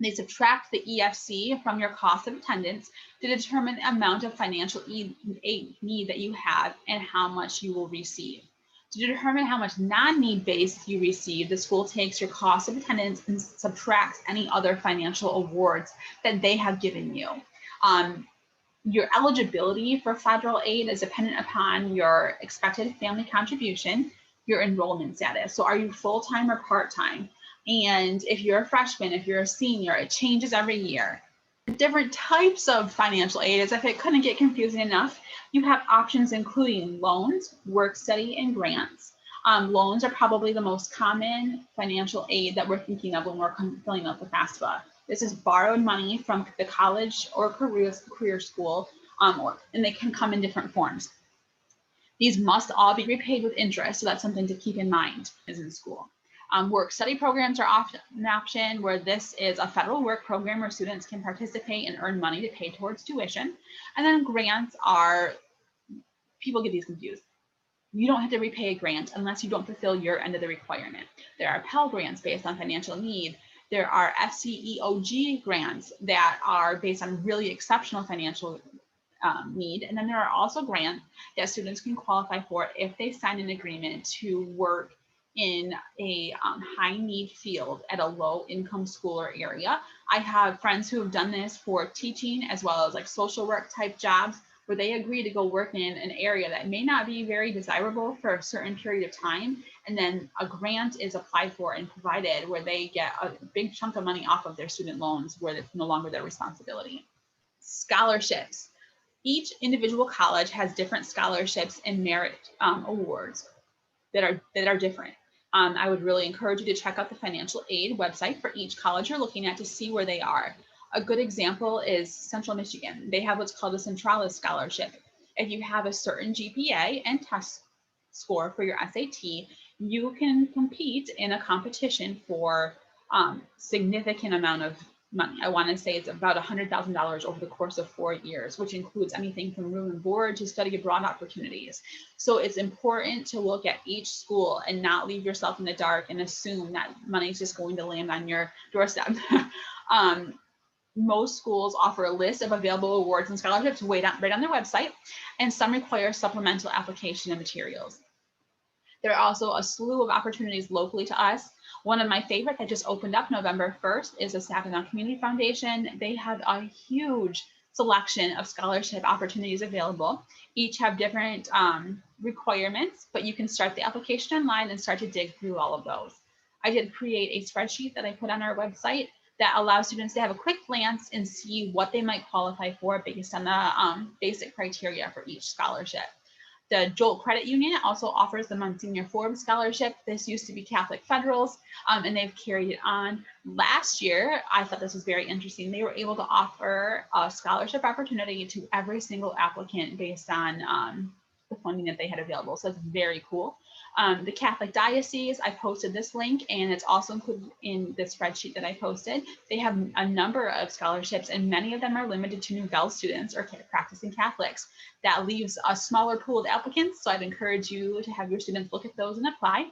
They subtract the EFC from your cost of attendance to determine the amount of financial aid need that you have and how much you will receive. To determine how much non-need based you receive, the school takes your cost of attendance and subtracts any other financial awards that they have given you. Your eligibility for federal aid is dependent upon your expected family contribution, your enrollment status. So are you full-time or part-time? And if you're a freshman, if you're a senior, it changes every year. Different types of financial aid, as if it couldn't get confusing enough, you have options including loans, work study, and grants. Loans are probably the most common financial aid that we're thinking of when we're filling out the FAFSA. This is borrowed money from the college or career school, and they can come in different forms. These must all be repaid with interest, so that's something to keep in mind as in school. Work study programs are often an option, where this is a federal work program where students can participate and earn money to pay towards tuition. And then grants are, people get these confused. You don't have to repay a grant unless you don't fulfill your end of the requirement. There are Pell grants based on financial need. There are FCEOG grants that are based on really exceptional financial need. And then there are also grants that students can qualify for if they sign an agreement to work in a high need field at a low income school or area. I have friends who have done this for teaching as well as like social work type jobs, where they agree to go work in an area that may not be very desirable for a certain period of time. And then a grant is applied for and provided where they get a big chunk of money off of their student loans, where it's no longer their responsibility. Scholarships. Each individual college has different scholarships and merit awards that are different. I would really encourage you to check out the financial aid website for each college you're looking at to see where they are. A good example is Central Michigan. They have what's called a Centralis Scholarship. If you have a certain GPA and test score for your SAT, you can compete in a competition for significant amount of money. I want to say it's about $100,000 over the course of 4 years, which includes anything from room and board to study abroad opportunities. So it's important to look at each school and not leave yourself in the dark and assume that money is just going to land on your doorstep. Most schools offer a list of available awards and scholarships right on their website, and some require supplemental application and materials. There are also a slew of opportunities locally to us. One of my favorite that just opened up November 1st is the Saginaw Community Foundation. They have a huge selection of scholarship opportunities available. Each have different requirements, but you can start the application online and start to dig through all of those. I did create a spreadsheet that I put on our website that allows students to have a quick glance and see what they might qualify for based on the basic criteria for each scholarship. The Jolt Credit Union also offers the Monsignor Forbes Scholarship. This used to be Catholic Federals, and they've carried it on. Last year, I thought this was very interesting. They were able to offer a scholarship opportunity to every single applicant based on the funding that they had available. So it's very cool. The Catholic Diocese, I posted this link, and it's also included in the spreadsheet that I posted. They have a number of scholarships, and many of them are limited to Nouvel students or practicing Catholics. That leaves a smaller pool of applicants, so I'd encourage you to have your students look at those and apply.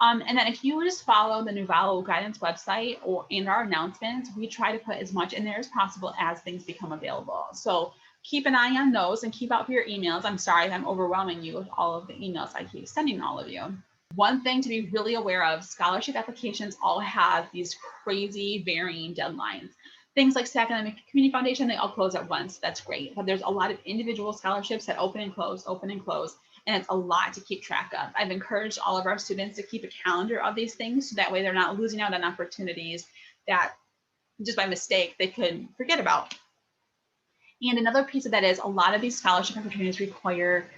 And then if you just follow the Nouvel guidance website or in our announcements, we try to put as much in there as possible as things become available. So keep an eye on those and keep out for your emails. I'm sorry if I'm overwhelming you with all of the emails I keep sending all of you. One thing to be really aware of, scholarship applications all have these crazy varying deadlines. Things like Academic Community Foundation, they all close at once. That's great. But there's a lot of individual scholarships that open and close, and it's a lot to keep track of. I've encouraged all of our students to keep a calendar of these things so that way they're not losing out on opportunities that just by mistake they could forget about. And another piece of that is a lot of these scholarship opportunities require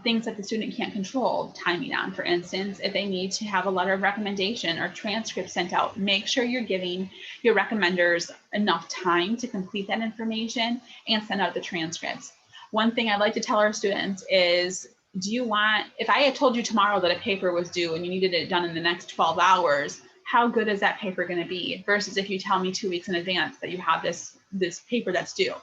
things that the student can't control timing on. For instance, if they need to have a letter of recommendation or transcript sent out, make sure you're giving your recommenders enough time to complete that information and send out the transcripts. One thing I like to tell our students is, do you want, if I had told you tomorrow that a paper was due and you needed it done in the next 12 hours, how good is that paper going to be? Versus if you tell me 2 weeks in advance that you have this paper that's due.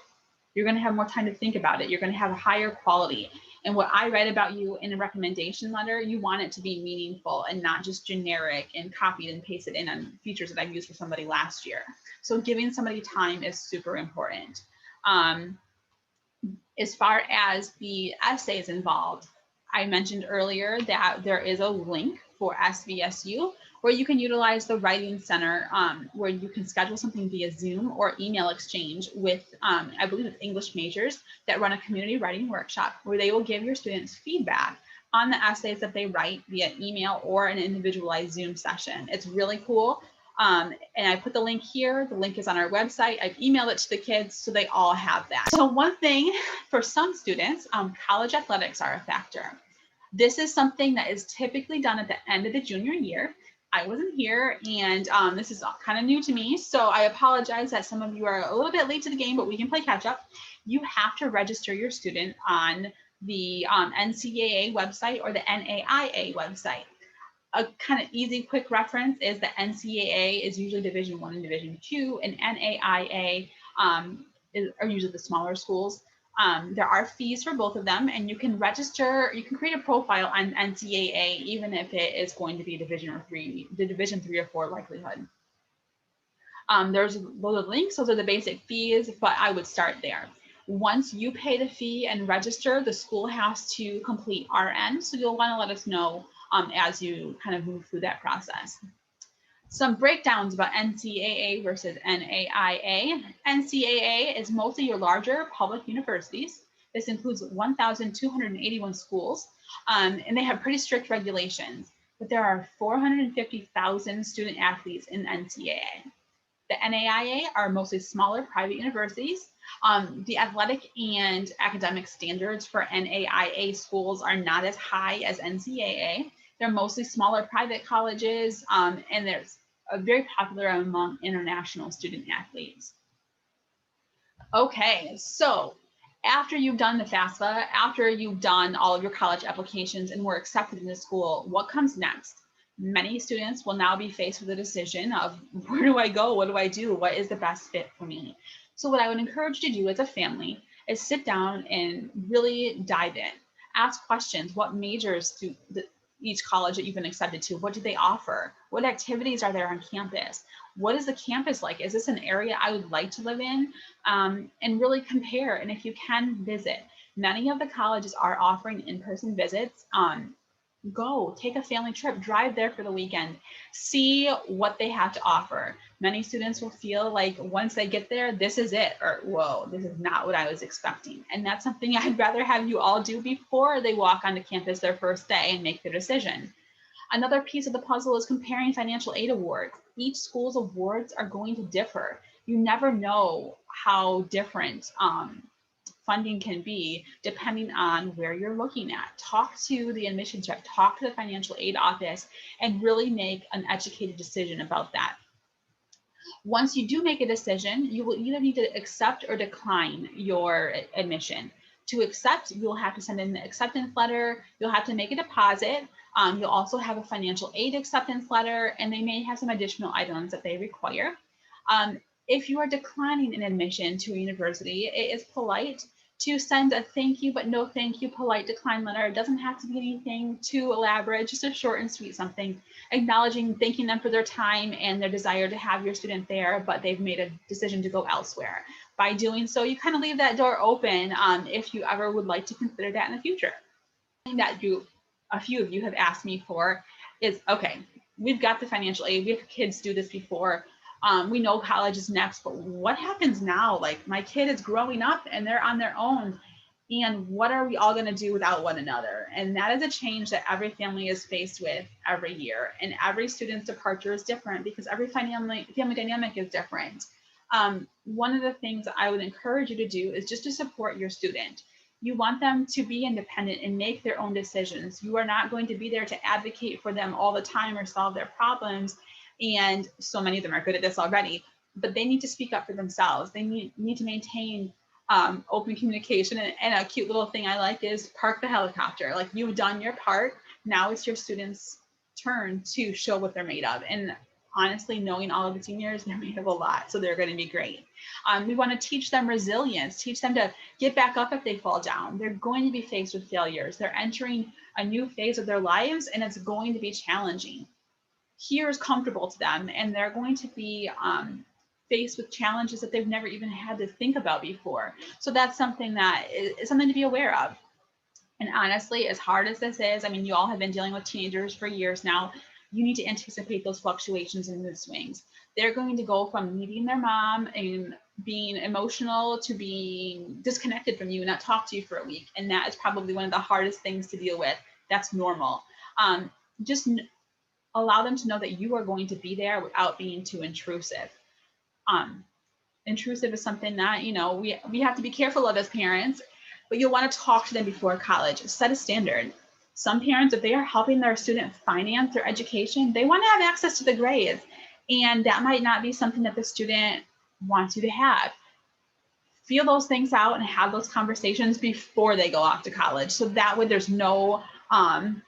You're going to have more time to think about it. You're going to have a higher quality. And what I write about you in a recommendation letter, you want it to be meaningful and not just generic and copied and pasted in on features that I've used for somebody last year. So giving somebody time is super important. As far as the essays involved, I mentioned earlier that there is a link for SVSU where you can utilize the Writing Center, where you can schedule something via Zoom or email exchange with, I believe it's English majors that run a community writing workshop where they will give your students feedback on the essays that they write via email or an individualized Zoom session. It's really cool. And I put the link here. The link is on our website. I've emailed it to the kids, so they all have that. So one thing for some students, college athletics are a factor. This is something that is typically done at the end of the junior year. I wasn't here, and this is kind of new to me, so I apologize that some of you are a little bit late to the game, but we can play catch up. You have to register your student on the NCAA website or the NAIA website. A kind of easy, quick reference is the NCAA is usually Division I and Division II, and NAIA are usually the smaller schools. There are fees for both of them, and you can register, you can create a profile on NCAA, even if it is going to be Division III or IV likelihood. There's those links, those are the basic fees, but I would start there. Once you pay the fee and register, the school has to complete RN, so you'll want to let us know as you kind of move through that process. Some breakdowns about NCAA versus NAIA. NCAA is mostly your larger public universities. This includes 1,281 schools, and they have pretty strict regulations, but there are 450,000 student athletes in NCAA. The NAIA are mostly smaller private universities. The athletic and academic standards for NAIA schools are not as high as NCAA. They're mostly smaller private colleges, and there's very popular among international student athletes. Okay, so after you've done the FAFSA, after you've done all of your college applications and were accepted into school, what comes next? Many students will now be faced with a decision of, where do I go? What do I do? What is the best fit for me? So what I would encourage you to do as a family is sit down and really dive in. Ask questions. What majors do each college that you've been accepted to, what do they offer? What activities are there on campus? What is the campus like? Is this an area I would like to live in? And really compare. And if you can, visit. Many of the colleges are offering in-person visits. Go take a family trip, drive there for the weekend, see what they have to offer. Many students will feel like once they get there, this is it, or whoa, this is not what I was expecting. And that's something I'd rather have you all do before they walk onto campus their first day and make their decision. Another piece of the puzzle is comparing financial aid awards. Each school's awards are going to differ. You never know how different funding can be depending on where you're looking at. Talk to the admissions rep, talk to the financial aid office, and really make an educated decision about that. Once you do make a decision, you will either need to accept or decline your admission. To accept, you'll have to send in the acceptance letter. You'll have to make a deposit. You'll also have a financial aid acceptance letter, and they may have some additional items that they require. If you are declining an admission to a university, it is polite to send a thank you, but no thank you polite decline letter. It doesn't have to be anything too elaborate, just a short and sweet something, acknowledging, thanking them for their time and their desire to have your student there, but they've made a decision to go elsewhere. By doing so, you kind of leave that door open if you ever would like to consider that in the future. That a few of you have asked me for is, okay, we've got the financial aid, we have kids do this before. We know college is next, but what happens now? Like, my kid is growing up and they're on their own. And what are we all going to do without one another? And that is a change that every family is faced with every year. And every student's departure is different because every family dynamic is different. One of the things I would encourage you to do is just to support your student. You want them to be independent and make their own decisions. You are not going to be there to advocate for them all the time or solve their problems. And so many of them are good at this already, but they need to speak up for themselves. They need to maintain open communication. And a cute little thing I like is park the helicopter. Like, you've done your part. Now it's your students' turn to show what they're made of. And honestly, knowing all of the seniors, they're made of a lot, so they're going to be great. We want to teach them resilience, teach them to get back up if they fall down. They're going to be faced with failures. They're entering a new phase of their lives, and it's going to be challenging. Here is comfortable to them, and they're going to be faced with challenges that they've never even had to think about before. So that's something that is something to be aware of. And honestly, as hard as this is, I mean, you all have been dealing with teenagers for years now. You need to anticipate those fluctuations and mood swings. They're going to go from needing their mom and being emotional to being disconnected from you and not talk to you for a week. And that is probably one of the hardest things to deal with. That's normal. Just allow them to know that you are going to be there without being too intrusive. Intrusive is something that, we have to be careful of as parents, but you'll want to talk to them before college. Set a standard. Some parents, if they are helping their student finance their education, they want to have access to the grades. And that might not be something that the student wants you to have. Feel those things out and have those conversations before they go off to college. So that way there's no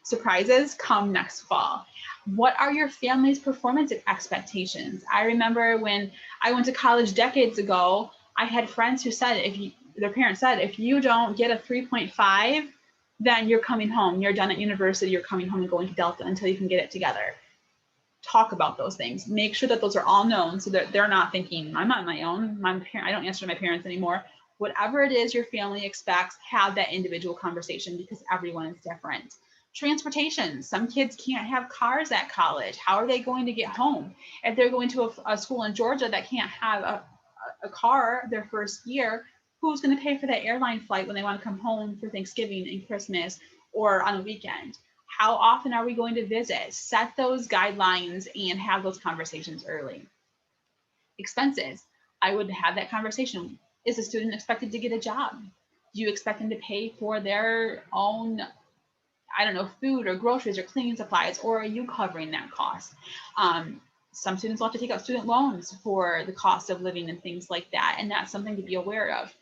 surprises come next fall. What are your family's performance expectations? I remember when I went to college decades ago, I had friends who said, their parents said, if you don't get a 3.5, then you're coming home. You're done at university. You're coming home and going to Delta until you can get it together. Talk about those things. Make sure that those are all known so that they're not thinking, I'm on my own. I don't answer to my parents anymore. Whatever it is your family expects, have that individual conversation because everyone is different. Transportation. Some kids can't have cars at college. How are they going to get home? If they're going to a school in Georgia that can't have a car their first year, who's going to pay for that airline flight when they want to come home for Thanksgiving and Christmas or on a weekend? How often are we going to visit? Set those guidelines and have those conversations early. Expenses. I would have that conversation. Is a student expected to get a job? Do you expect them to pay for their own, food or groceries or cleaning supplies, or are you covering that cost? Some students will have to take out student loans for the cost of living and things like that, and that's something to be aware of.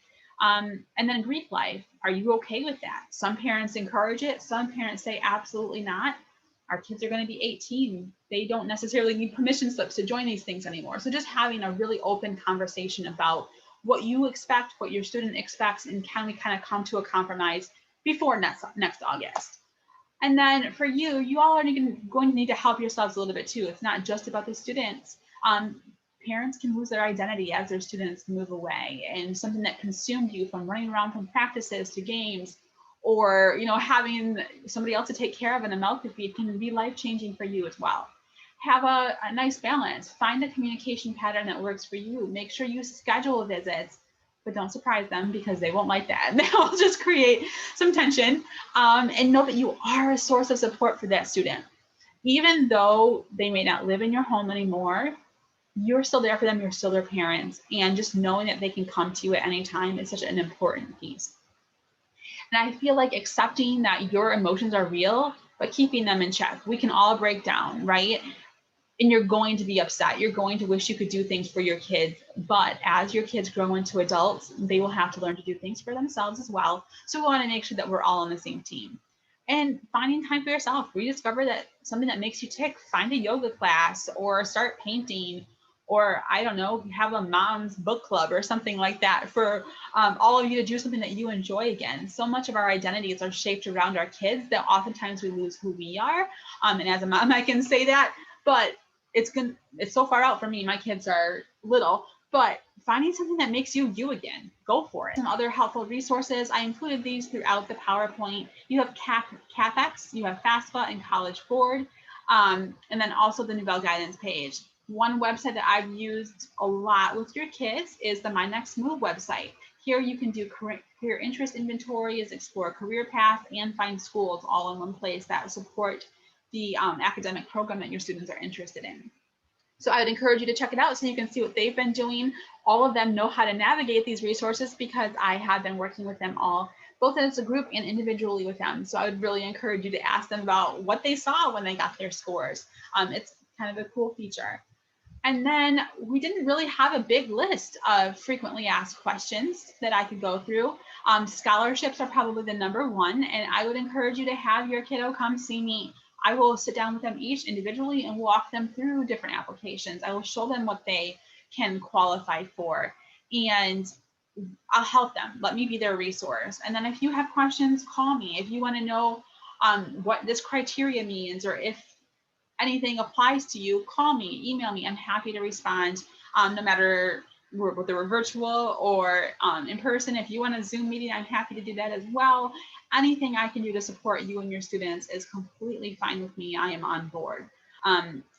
And then Greek life, are you okay with that? Some parents encourage it. Some parents say absolutely not. Our kids are going to be 18. They don't necessarily need permission slips to join these things anymore. So just having a really open conversation about what you expect, what your student expects, and can we kind of come to a compromise before next August. And then for you all are going to need to help yourselves a little bit too. It's not just about the students. Parents can lose their identity as their students move away, and something that consumed you from running around from practices to games, or having somebody else to take care of and a mouth to feed can be life-changing for you as well. Have a nice balance. Find a communication pattern that works for you. Make sure you schedule visits, but don't surprise them because they won't like that. That will just create some tension. And know that you are a source of support for that student. Even though they may not live in your home anymore, you're still there for them. You're still their parents. And just knowing that they can come to you at any time is such an important piece. And I feel like accepting that your emotions are real, but keeping them in check. We can all break down, right? and you're going to be upset. You're going to wish you could do things for your kids. But as your kids grow into adults, they will have to learn to do things for themselves as well. So we want to make sure that we're all on the same team. And finding time for yourself, rediscover that something that makes you tick. Find a yoga class or start painting, or I don't know, have a mom's book club or something like that for all of you to do something that you enjoy again. So much of our identities are shaped around our kids that oftentimes we lose who we are. And as a mom, I can say that, but it's so far out for me. My kids are little, but finding something that makes you you again, go for it. Some other helpful resources, I included these throughout the PowerPoint. You have CAPEX, you have FAFSA and College Board, and then also the Nouvel guidance page. One website that I've used a lot with your kids is the My Next Move website. Here you can do career interest inventories, explore career paths, and find schools all in one place that support the academic program that your students are interested in. So I would encourage you to check it out so you can see what they've been doing. All of them know how to navigate these resources because I have been working with them all, both as a group and individually with them. So I would really encourage you to ask them about what they saw when they got their scores. It's kind of a cool feature. And then we didn't really have a big list of frequently asked questions that I could go through. Scholarships are probably the number one, and I would encourage you to have your kiddo come see me. I will sit down with them each individually and walk them through different applications. I will show them what they can qualify for, and I'll help them. Let me be their resource. And then if you have questions, call me. If you want to know what this criteria means, or if anything applies to you, call me, email me. I'm happy to respond, no matter whether we're virtual or in person. If you want a Zoom meeting, I'm happy to do that as well. Anything I can do to support you and your students is completely fine with me. I am on board.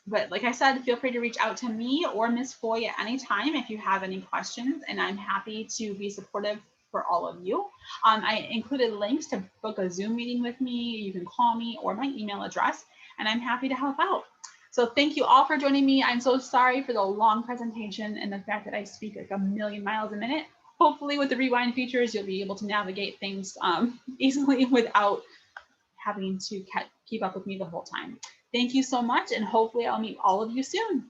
But like I said, feel free to reach out to me or Ms. Foy at any time if you have any questions, and I'm happy to be supportive for all of you. I included links to book a Zoom meeting with me. You can call me or my email address, and I'm happy to help out. So thank you all for joining me. I'm so sorry for the long presentation and the fact that I speak like a million miles a minute. Hopefully with the rewind features, you'll be able to navigate things easily without having to keep up with me the whole time. Thank you so much, and hopefully I'll meet all of you soon.